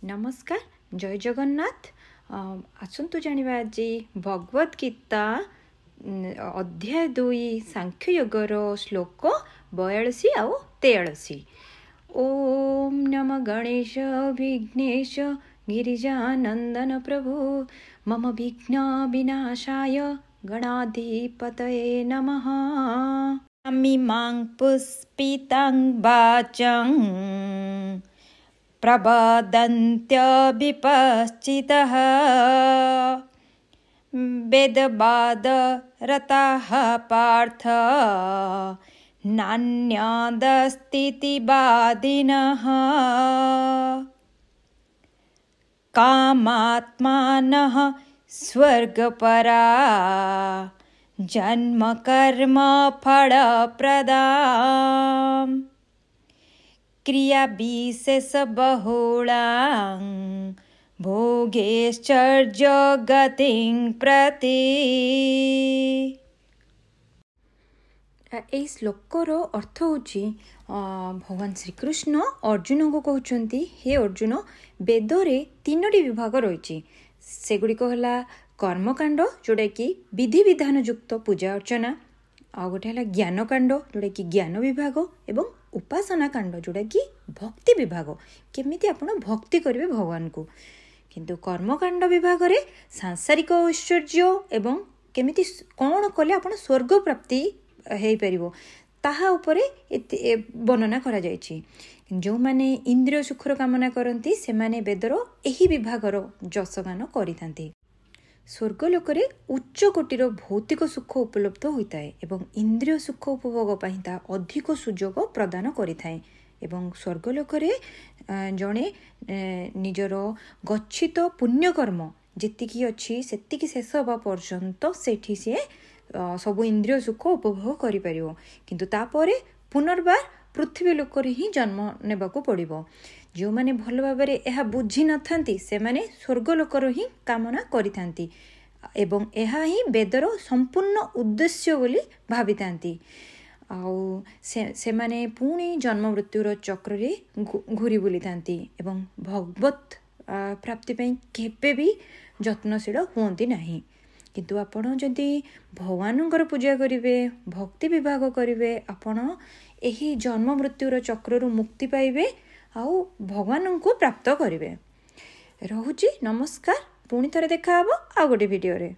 नमस्कार जय जगन्नाथ। आसतु जानिबा आज भगवत गीता अध्याय 2 सांख्य योगर श्लोक 42 आउ 43। ओम नम गणेश विघ्नेश गिरिजानंदन प्रभु मम विघ्न विनाशाय गणाधिपतये नमः। अमिमां पुष्पितां वाचं प्रबदन्त्य विपश्चितः वेदवादरताः पार्थ नान्यदस्तीति वादिनः कामात्मानः स्वर्गपरा जन्म कर्म फलप्रदाम् क्रिया विशेष बहुलां भोगेश्चर्य गतिं प्रति। এই শ্লোকৰ अर्थ होची भगवान श्रीकृष्ण अर्जुन को कहउचंती हे अर्जुन वेदरे 3टी विभाग रही सेगुड़िक है कर्मकांड जोड़ा कि विधि विधान युक्त पूजा अर्चना आ गोटे है ज्ञानकांड जोड़ा कि ज्ञान विभाग एवं उपासना कांड जोड़ा कि भक्ति विभाग केमिति आपण भक्ति करेंगे भगवान को। किंतु कर्मकांड विभाग रे सांसारिक ऐश्वर्य एवं केमिति कौन कले आपण स्वर्ग प्राप्ति हो पारिबो ताहा उपरे वर्णना करा जायछि। जो माने इंद्रिय सुखर कामना करती से माने वेदर एही विभागर जसगान करिथांती। स्वर्गलोक उच्च कोटीर भौतिक सुख उपलब्ध होता है एवं इंद्रिय सुख उपभोग ता अधिक सुजोग प्रदान करिथाए एवं स्वर्गलोक जड़े निजर गच्छित पुण्यकर्म जेतिकी अच्छी सेतिकी शेष हवा पर्यंत सेठी सी सब इंद्रिय सुख उपभोग करि परिबो। किंतु तापरे पुनर्बार पृथ्वी लोक ही जन्म नेबाकू पड़िबो। जो माने भल भाबरे एहा बुझी नथांती से माने स्वर्गलोकर ही कामना करिथांती एवं एहा ही वेदर संपूर्ण उद्देश्य बोली भावितांती। आउ से माने पुणी जन्म मृत्युर चक्र रे घूरी बुलीतांती एवं भगवत प्राप्ति पई केबे भी यत्नशील हुंती नाही। किंतु आपण जदि भगवानंकर पूजा करिवे भक्ति विभाग करिवे आपण एही जन्म मृत्युर चक्ररु मुक्ति पाइबे आउ भगवान को प्राप्त करेंगे। रहुची नमस्कार पुणी थरे देखा आ गोटे वीडियो रे।